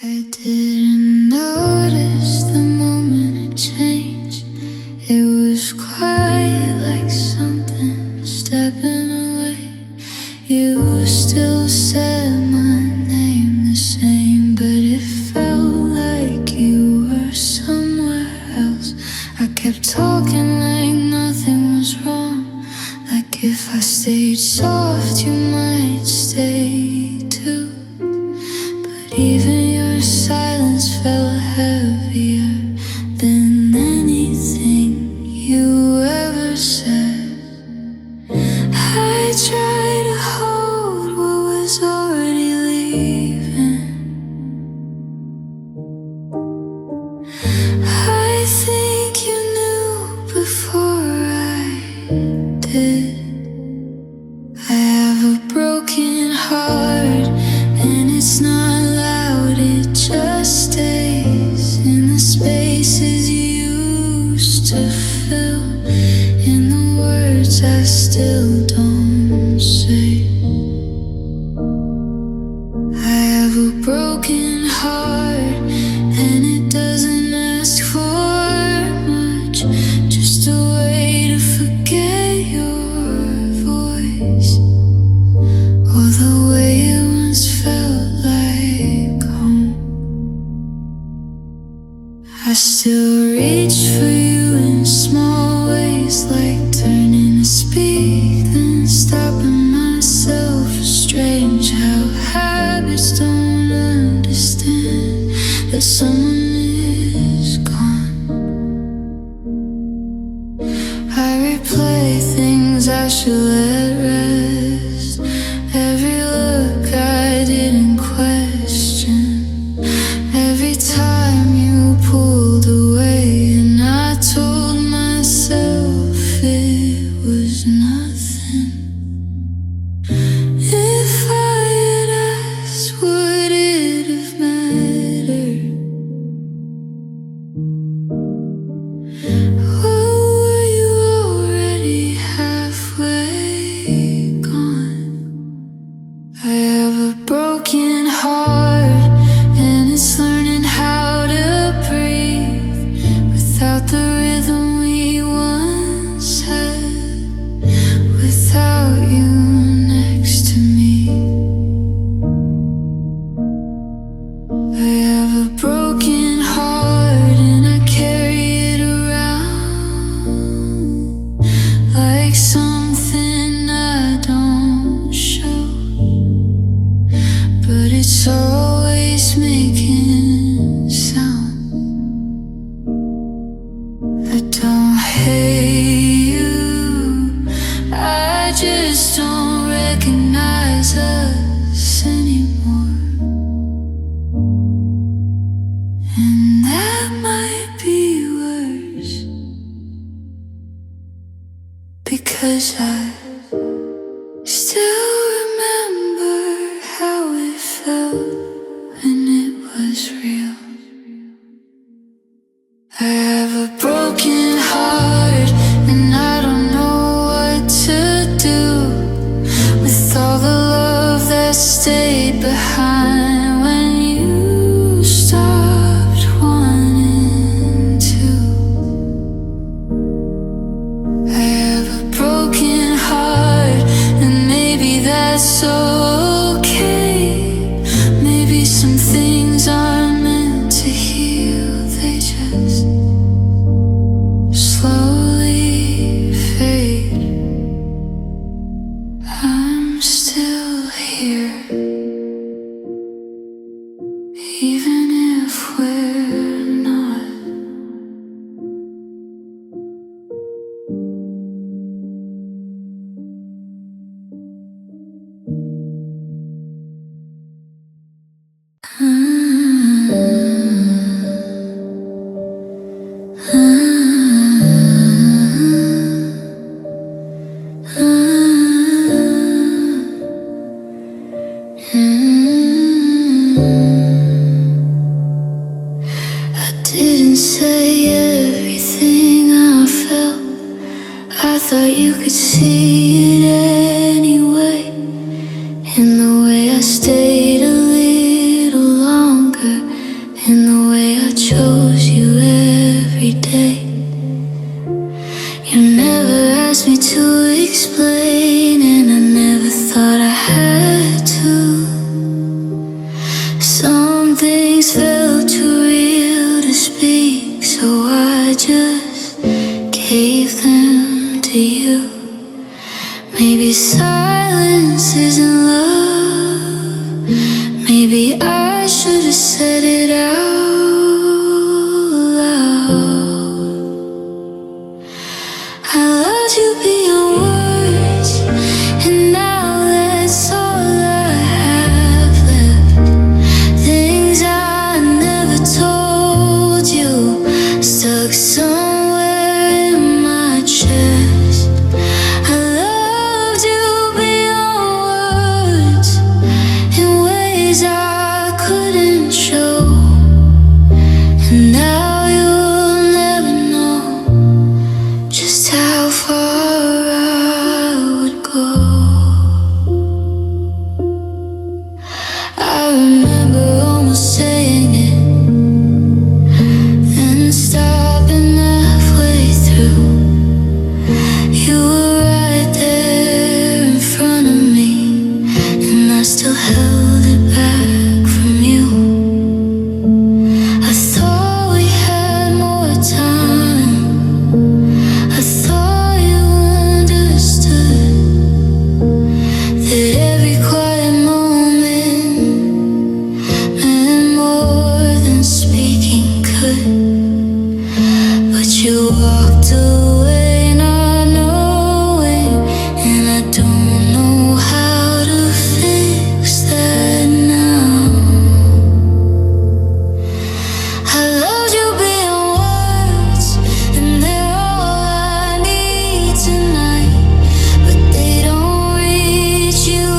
I didn't notice the moment it changed. It was quite like something stepping away. You still said my name the same, but it felt like you were somewhere else. I kept talking like nothing was wrong, like if I stayed soft you might stay too. But even your silence felt heavier than anything you ever said. I tried to hold what was already leaving. I think you knew before I did. I have a broken heart, and it's not loud, it just stays in the spaces you used to fill, in the words I still don't say. I have a broken heart, and it doesn't ask for much, just a way to forget your voice, or the way it once felt like home. I still reach for you in small ways, like turning to speak, then stopping myself. Strange how habits don't understand that someone is gone. I replay things I should let rest, every look I didn't question, every time you pulled away, and I told myself it was nothing. If I had asked, would it have mattered? Or were you already halfway gone? I have a broken heart, and it's learning how to breathe without the rhythm we once had, without you next to me. I have a broken heart, and I carry it around like something I don't show, but it's always making sound. I don't hate you, I just don't recognize us anymore. And that might be worse, because I still remember how it felt when it was real. I have a broken heart, and I don't know what to do with all the love that stayed behind when you stopped wanting to. I have a broken heart, and maybe that's okay. Maybe some things aren't meant to heal, they just slowly fade. I'm still here, even if we're not. I didn't say everything I felt, I thought you could see it anyway, in the way I stayed a little longer. Some things felt too real to speak, so I just gave them to you. Maybe silence isn't love. Maybe I should have said it out loud. I loved you beyond words, and now that's all I have left. Things I never told you, stuck somewhere in my chest. I loved you beyond words, in ways I couldn't show. And now you'll never know just how far I would go. I remember almost saying it, then stopping halfway through. You were right there in front of me, and I still held it back from you. I thought we had more time. I thought you understood that every quiet moment meant more than speaking could. But you walked away not knowing, and I don't know how to fix that now. I loved you beyond words, and they're all I need tonight. But they don't reach you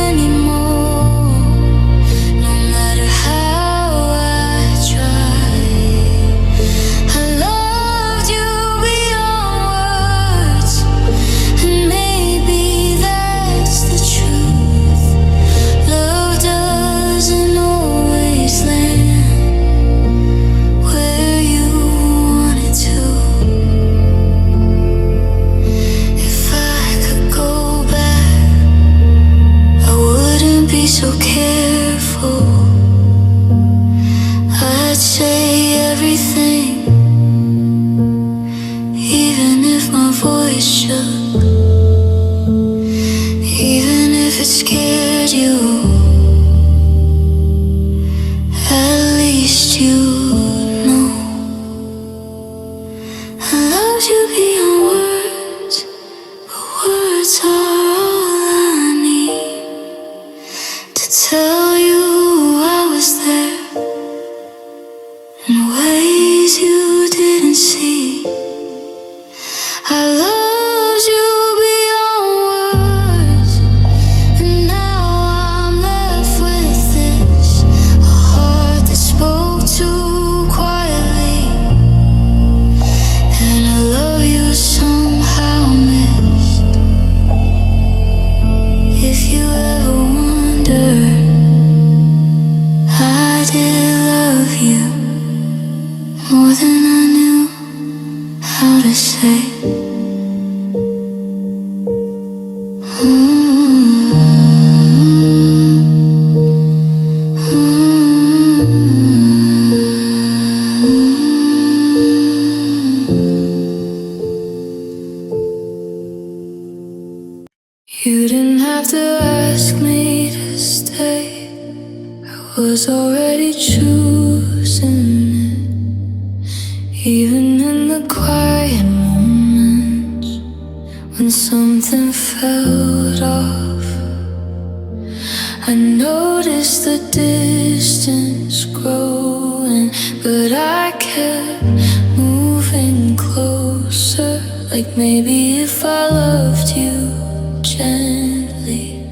anymore, no matter how I try. I loved you beyond words, and maybe that's the truth. Love doesn't always land where you want it to. If I could go back, I wouldn't be so careful. I'd say everything, even if my voice shook, even if it scared you. At least you know I loved you beyond words, but words are all I need to tell you I was there in ways you didn't see. I loved you beyond words, and now I'm left with this, a heart that spoke too quietly. And I love you somehow missed. If you ever wondered, I did love you more than I knew how to say. You didn't have to ask me to stay. I was already choosing it. Even in the quiet moments when something felt off, I noticed the distance growing, but I kept moving closer. Like maybe if I loved you gently,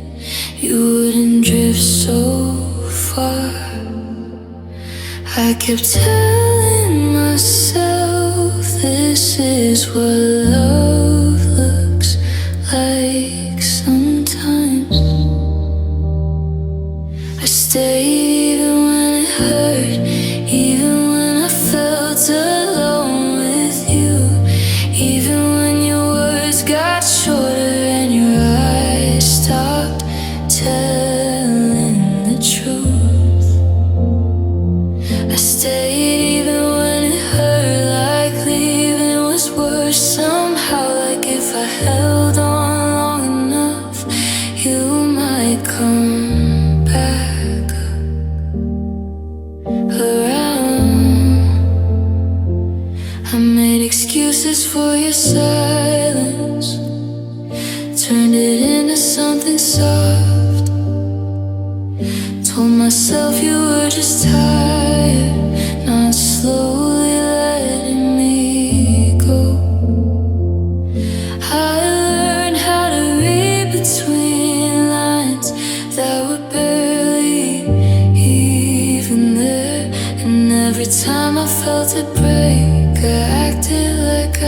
you wouldn't drift so far. I kept telling myself this is what love looks like sometimes. I stayed even when it hurt, even when I felt alone with you, even when your words got shorter and your eyes stopped telling the truth. excuses for your silence, turned it into something soft. Told myself you were just tired, not slowly letting me go. I learned how to read between lines that were barely even there. And every time I felt it break, I acted like I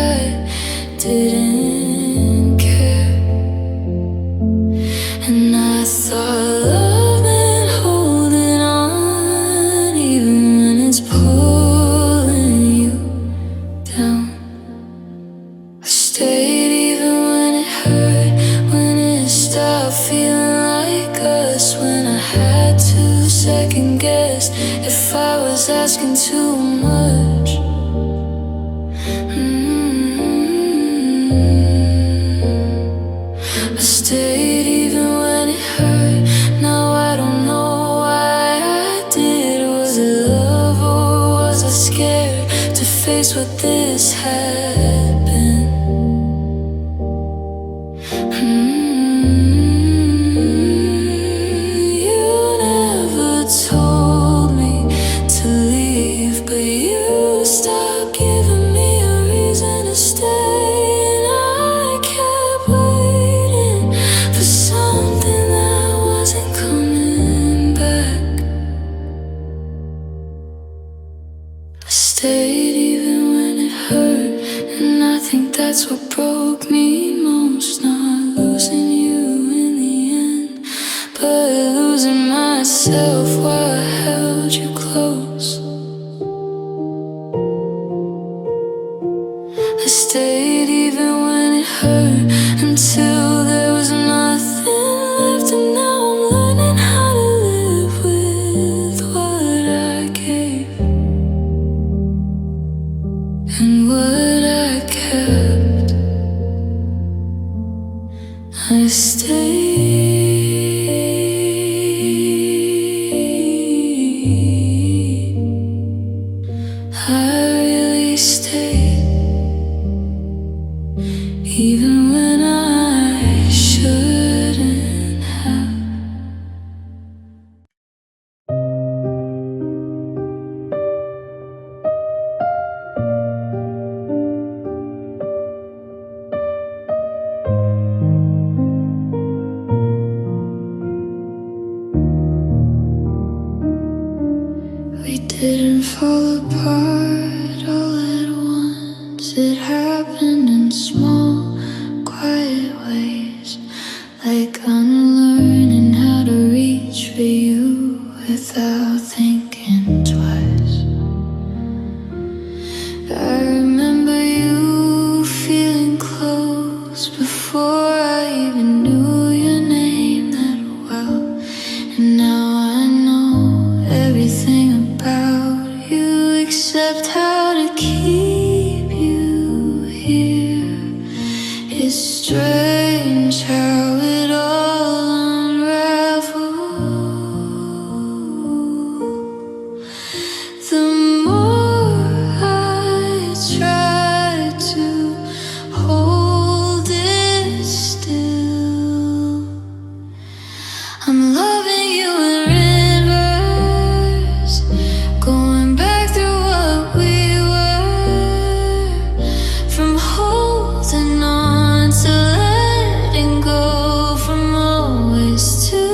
didn't care. And I thought love meant holding on, even when it's pulling you down. I stayed even when it hurt, when it stopped feeling like us, when I had to second guess if I was asking too much. I stayed even when it hurt. Now I don't know why I did. Was it love or was I scared to face what this had been? You never told me to leave, but you stopped giving me a reason to stay. And I kept waiting for something that wasn't coming back. I stayed even when it hurt, and I think that's what broke me most. Not losing you in the end, but losing myself while I held you close. I stayed even when it hurt, until there was nothing left. And now I'm learning how to live with what I gave and what I kept. I stayed. I really stayed, even when I shouldn't have. We didn't fall apart all at once. It happened in small, quiet ways, like unlearning how to reach for you without thinking twice. I remember you feeling close before I even knew your name that well. And now I know everything about you except how to keep you here. It's strange how it all unravels. The more I try to hold it still, I'm loving you in reverse, going back through what we were, from holding on to letting go, from always too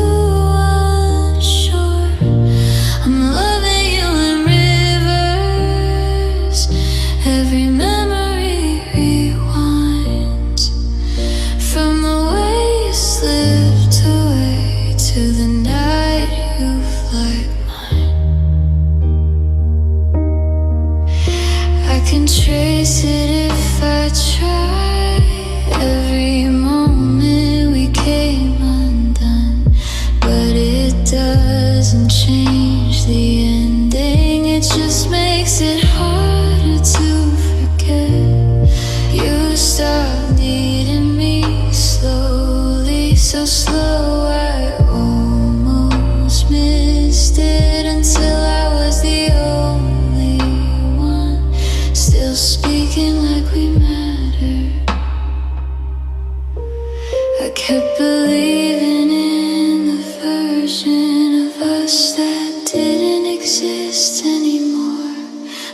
unsure. I'm loving you in reverse. Every memory rewinds, from the way you slipped away to the night you like mine. I can trace it if I try. Every moment we came undone, but it doesn't change the ending. It just makes it harder to forget. You stopped needing me slowly, so slow I almost missed it, until I was the only one still speaking like we met. exist anymore.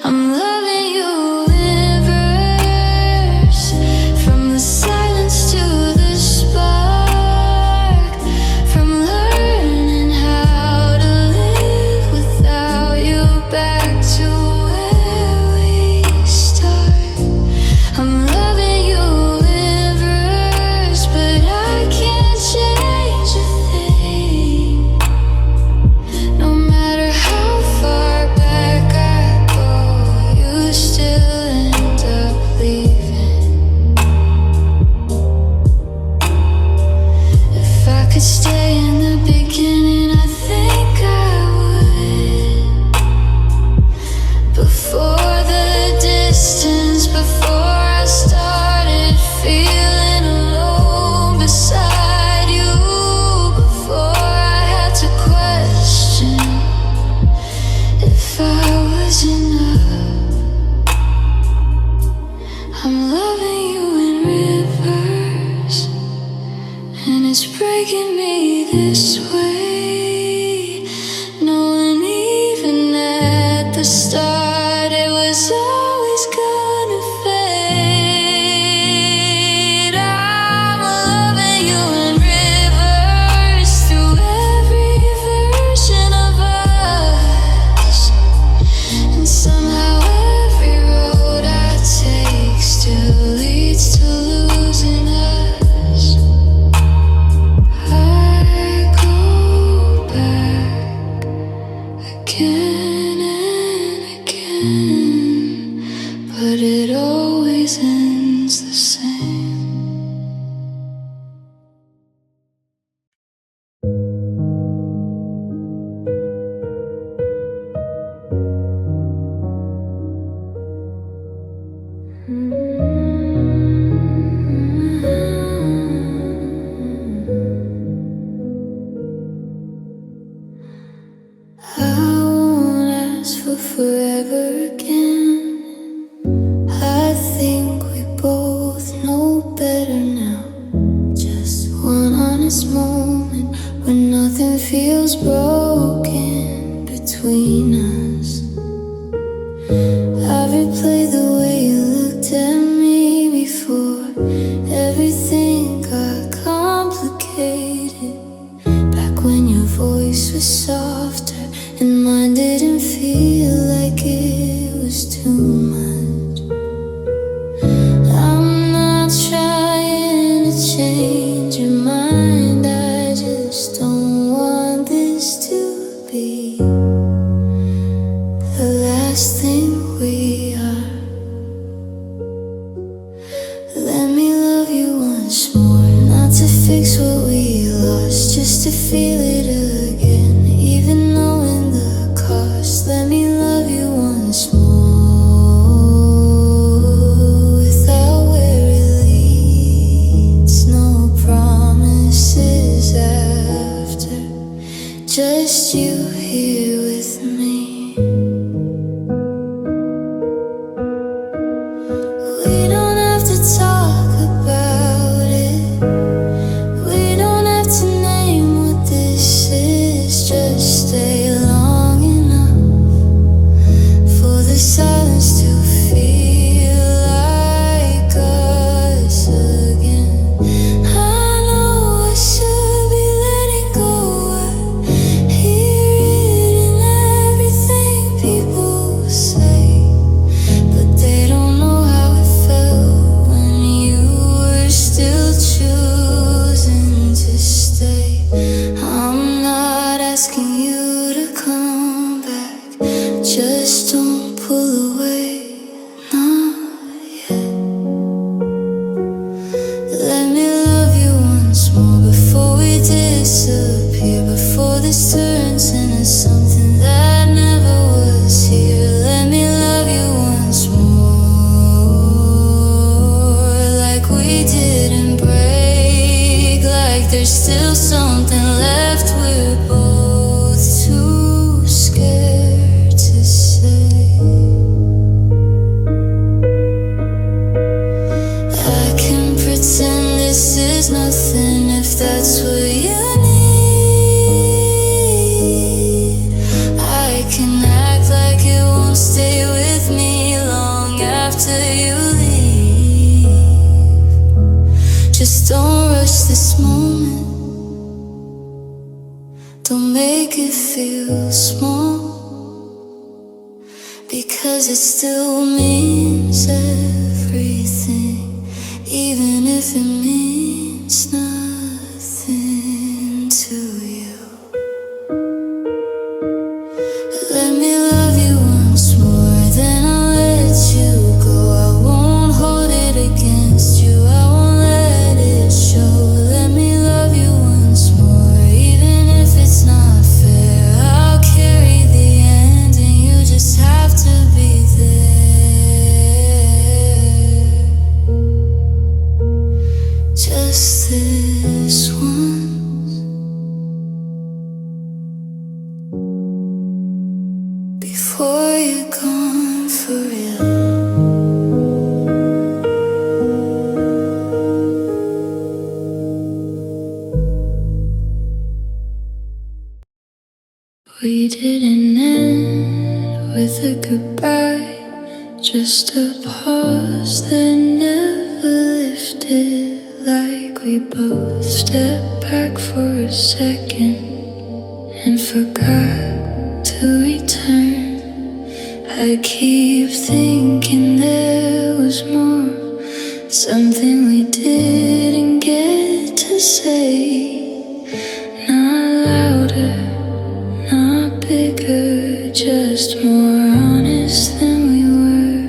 I'm loving you in reverse, from the silence to the spark, from learning how to live without you, back to where we start. I'm loving you in reverse, but I can't change a thing. No matter how far back I go, you still end up leaving. If I could stay in the beginning, I think I would. Before the distance, before I started feeling alone beside you, before I had to question if I was enough. I'm loving you in reverse, and it's breaking me this way, knowing even at the start it was always gonna fade. I'm loving you in reverse, through every version of us, and somehow every road I take still leads to losing us. I go back again and again, but it always ends the same. I won't ask for forever again. I think we both know better now. Just one honest moment when nothing feels broken between us. I replay the way you looked at me before everything got complicated. Back when your voice was softer and mine didn't feel like it was too much. I'm not trying to change your mind, I just don't want this to be the last thing we are. Let me love you once more, not to fix what we lost, just to feel it again, even knowing the cost. Let me love you once more, without where it leads, no promises after, just you here with me. We don't have to talk about it, we don't have to name what this is, just stay long enough for the silence to feel like us again. I know I should be letting go, I hear it in everything people say, but they don't know how it felt when you were still choosing to stay. I'm not asking you to come back, just don't pull away, not yet. Let me love you once more before we disappear, before this turns into something that never was here. Let me love you once more, like we didn't break, like there's still something left we're both too scared to say. won't stay with me long after you leave. Just don't rush this moment. Don't make it feel small, because it still means everything, even if it means nothing to you. Let me love you once more, then I'll let you go. I won't hold it against you, I won't let it show. Let me love you once more, even if it's not fair. I'll carry the end and you just have to be there. Just this once, before you're gone for real. We didn't end with a goodbye, just a pause that never lifted. Like we both stepped back for a second and forgot to return. I keep thinking there was more, something we didn't get to say. Not louder, not bigger, just more honest than we were.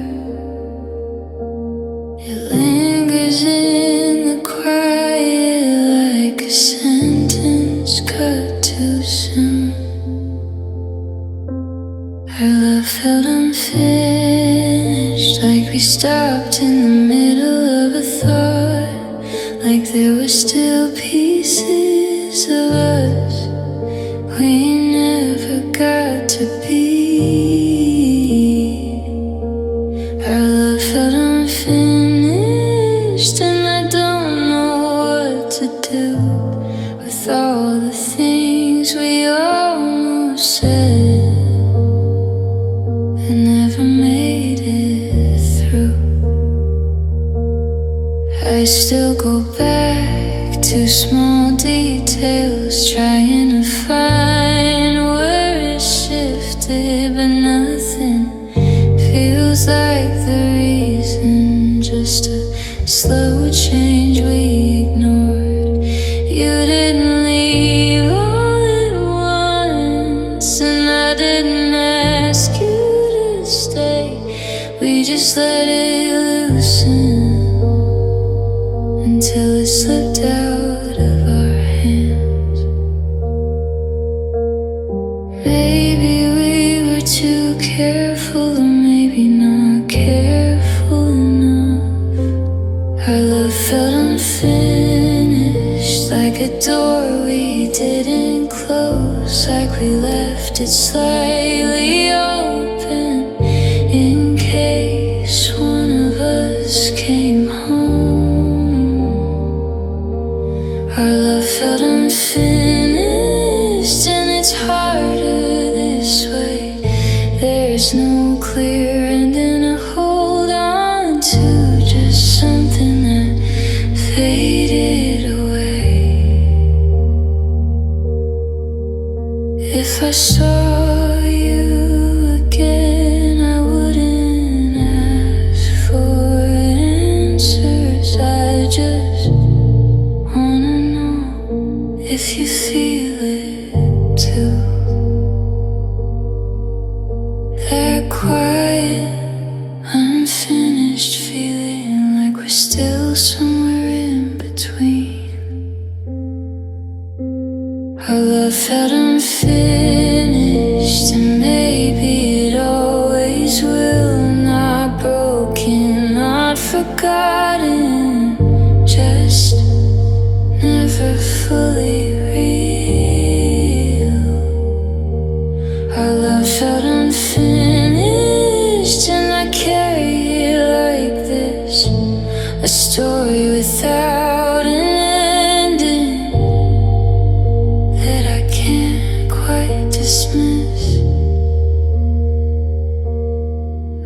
It lingers in the quiet like a sentence cut too soon. Our love felt unfinished, like we stopped in the middle of a thought, like there were still pieces of us we never got to be. Our love felt unfinished, and I don't know what to do with all the things we almost said and never made it through. I still go back to small details, trying to find where it shifted, but nothing feels like the reason. Just a slow change we ignored. You didn't leave all at once, and I didn't ask you to stay. We just let it loosen until it slipped out of our hands. Maybe we were too careful, or maybe not careful enough. Our love felt unfinished, like a door we didn't close, like we left it slightly open in case one of us came home. Our love felt unfinished, and it's harder this way. There's no clear ending to hold on to, just something that faded away. If I saw you again, I wouldn't ask for answers. I just wanna know if you feel it too. That quiet, unfinished feeling, like we're still somewhere in between. Our love felt unfinished, and maybe it always will. Not broken, not forgotten, just never fully real. Our love felt unfinished.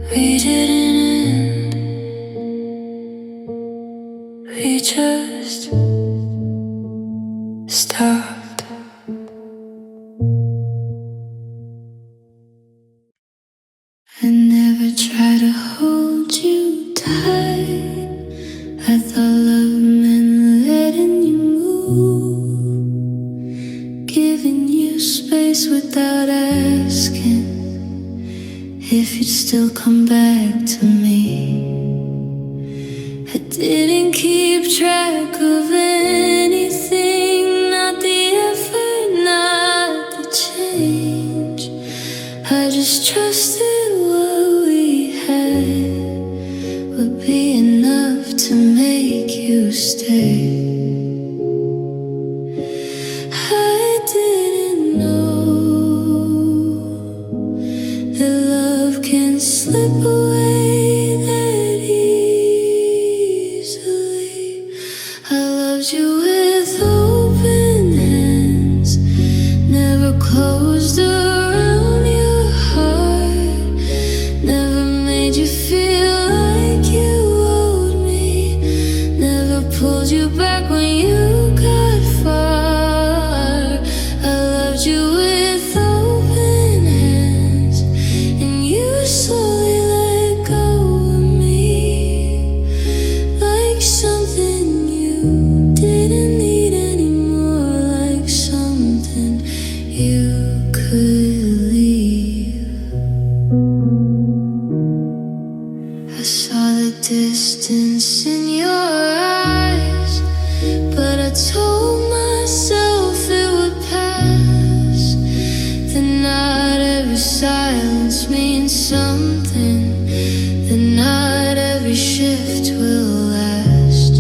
We didn't end, we just stopped. I never tried to hold you tight. I thought love meant letting you move, giving you space without asking if you'd still come back to me. I didn't keep track of anything, not the effort, not the change. I just trusted what we had would be enough to make you stay. I didn't know that love can slip away that easily. I loved you with open hands, never closed around your heart, never made you feel like you owed me, never pulled you back when you got far. I loved you with open hands, and you slowly let go of me, like something you didn't need anymore, like something you could leave. I saw the distance in your eyes, but I told myself it would pass, that not every silence means something, that not every shift will last.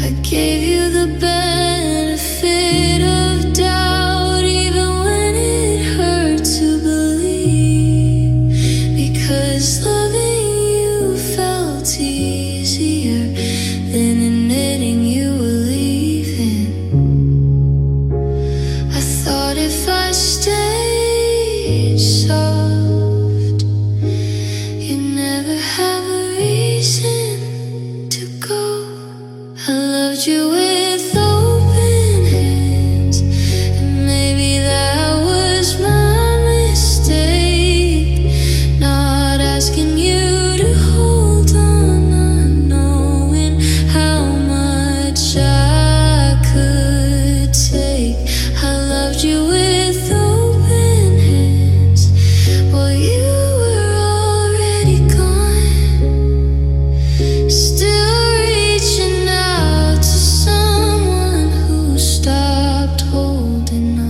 I gave you the benefit of doubt, even when it hurt to believe, because loving you felt easier than admitting you were leaving. I thought if I stayed soft, you'd never have a reason to go. I loved you with open hands, and maybe that was my mistake, not asking you to hold on, not knowing how much I could take. I loved you with open hands, while you were already gone, still reaching out to someone who stopped holding on.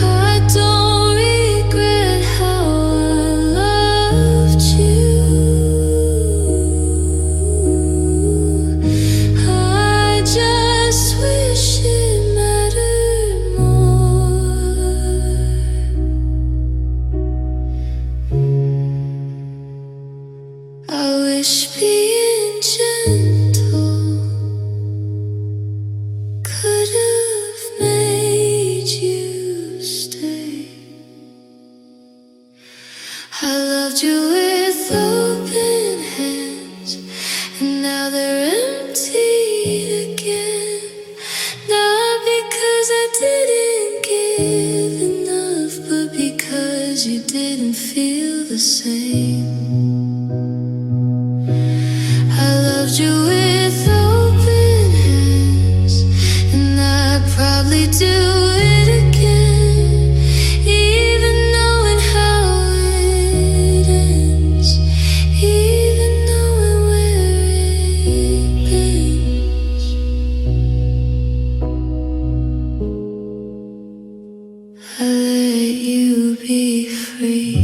I don't regret how I loved you. I just wish it mattered more. I wish being gentle could have made you stay. I loved you with open hands, and now they're empty again. Not because I didn't give enough, but because you didn't feel the same. I loved you with open hands, and I'd probably do it again, even knowing how it ends, even knowing where it ends. I let you be free.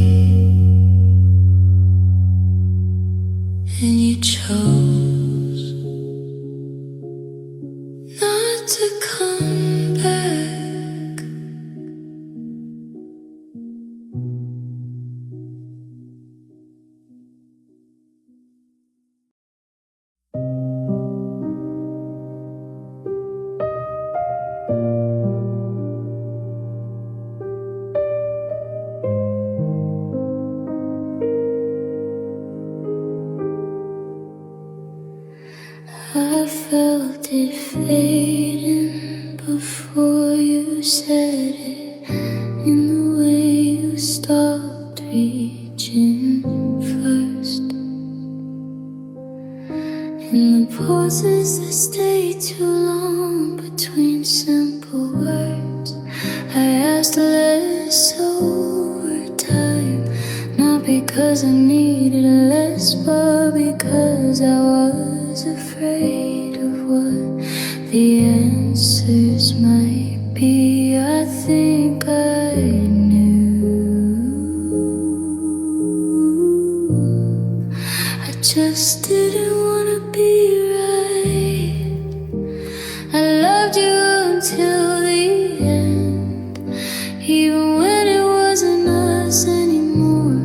said it, in the way you stopped reaching first, in the pauses that stay too long between simple words. I asked less over time, not because I needed less, but because I was afraid of what the answers might be. I think I knew, I just didn't wanna be right. I loved you until the end, even when it wasn't us anymore,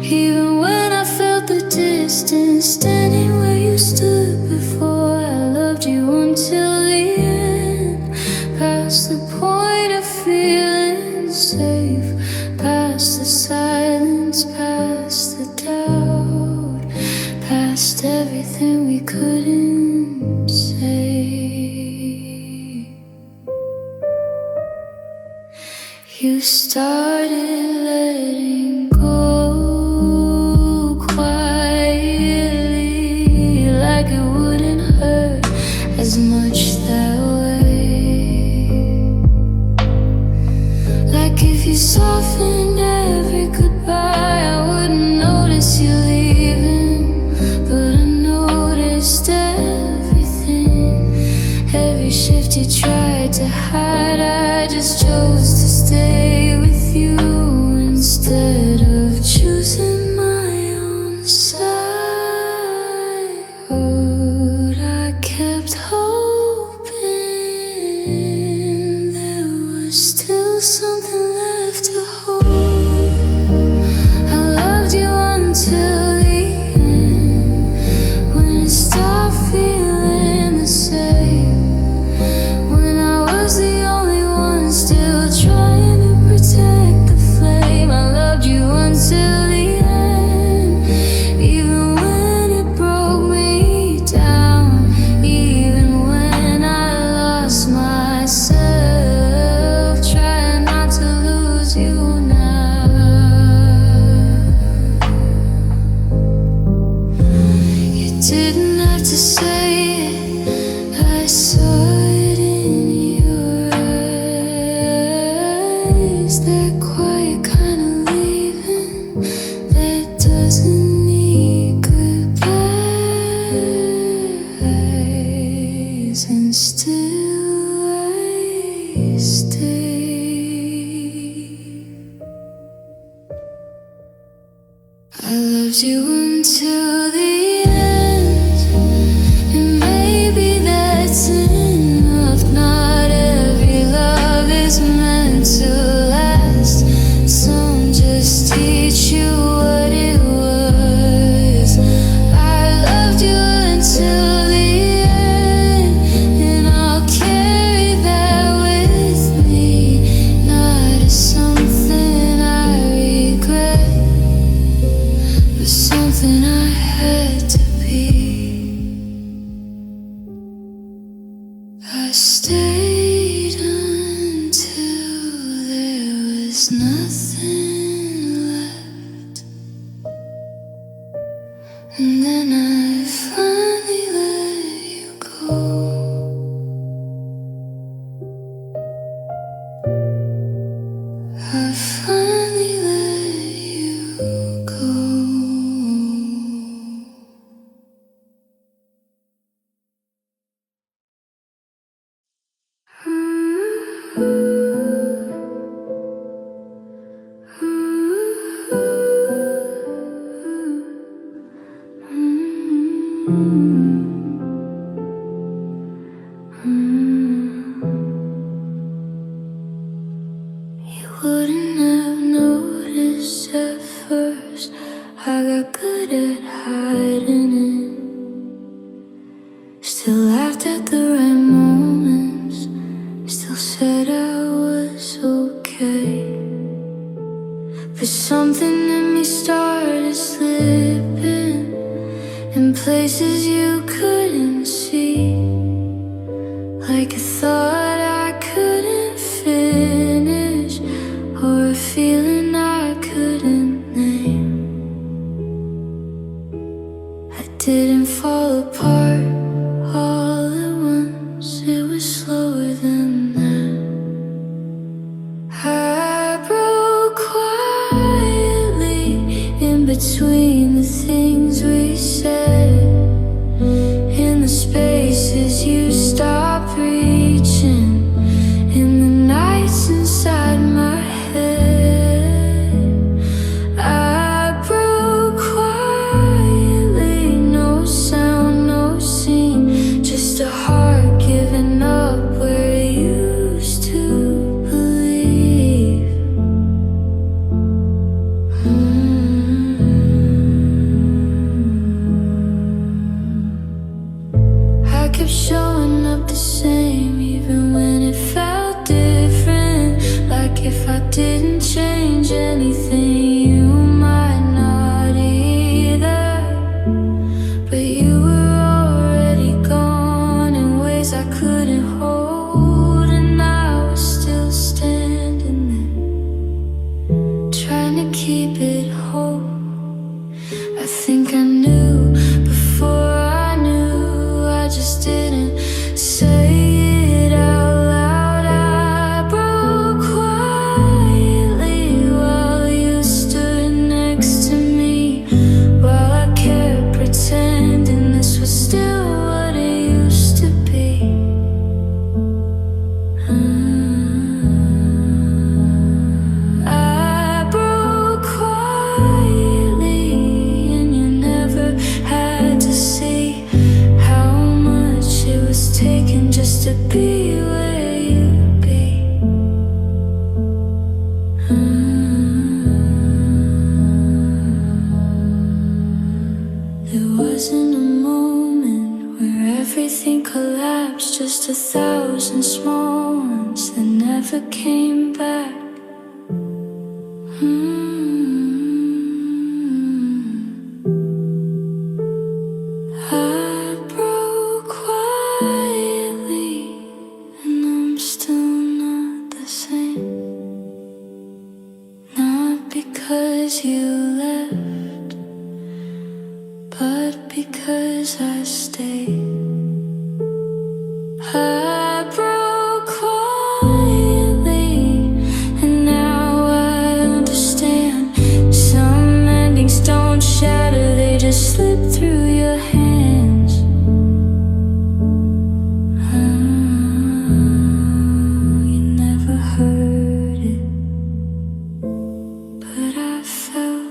even when I felt the distance, standing where you stood before. I loved you until the end, past the point of feeling safe, past the silence, past the doubt, past everything we couldn't say. You started letting go quietly, like it wouldn't hurt as much that way. Like if you softened every goodbye, I wouldn't notice you leaving, but I noticed everything. Every shift you tried to hide, I just chose to stay with you instead of choosing my own side. I kept hoping there was still something left to hold. I loved you until the end, when it stopped feeling the same, when I was the only one still trying to protect the flame. I loved you until the end, even when it broke me down, even when I lost myself, trying not to lose you now. You didn't have to say it, I saw it in your eyes, that quiet kind of leaving that doesn't need goodbyes, and still I stayed. I loved you until the end, and maybe that's enough. Not every love is meant to last. Some just teach you what it was. I loved you until the end, and I'll carry that with me, not as something I regret, but something I had to be. I stayed until there was nothing left, and then I finally let you go. I finally let you go. You wouldn't have noticed at first, I got good at hiding it. Still laughed at the right moments, still said I was okay. But something in me started slipping in places you couldn't see, like I thought I couldn't be where you be. There wasn't a moment where everything collapsed, just 1,000 small ones that never came back. I broke quietly, and I'm still not the same. Not because you left, but because I stayed. I broke quietly, and now I understand. Some endings don't shatter, they just slip through your hands. You never heard it, but I felt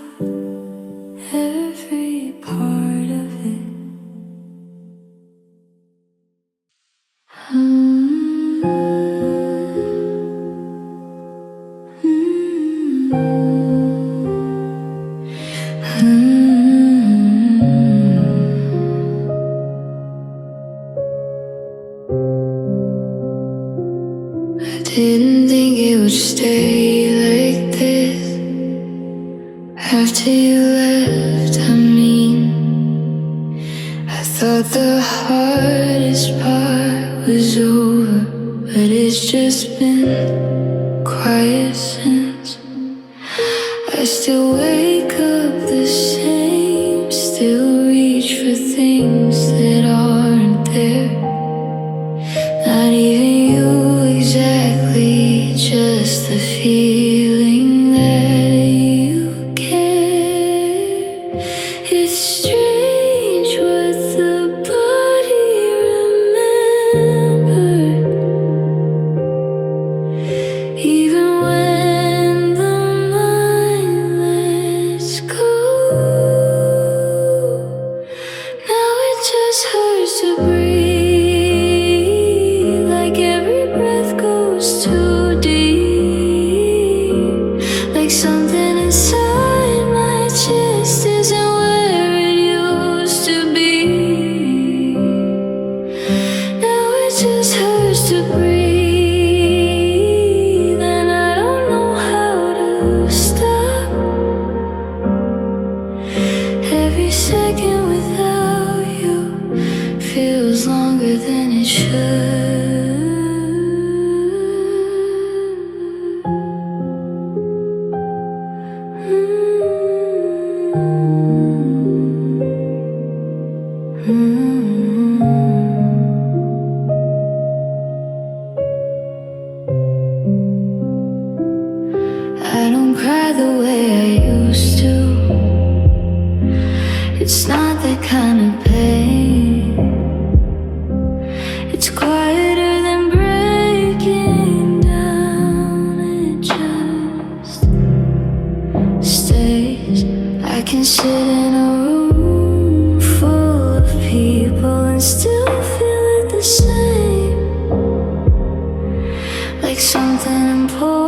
every part of it. I didn't think it would stay like this. After you left, I mean, I thought the hardest part was over, but it's just been quiet since. I still wake up the same, still reach for things that aren't there. Not even you exactly, just the feeling that you care. It's strange what the body remembers, even when the mind lets go. Now it just hurts to breathe, like every breath goes too deep, like something inside my chest isn't where it used to be. Now it just hurts to breathe, and I don't know how to stop. Every second without you feels longer than it should. I don't cry the way I used to. It's not that kind of pain. It's quieter than breaking down. It just stays. I can sit in a room full of people and still feel it the same, like something important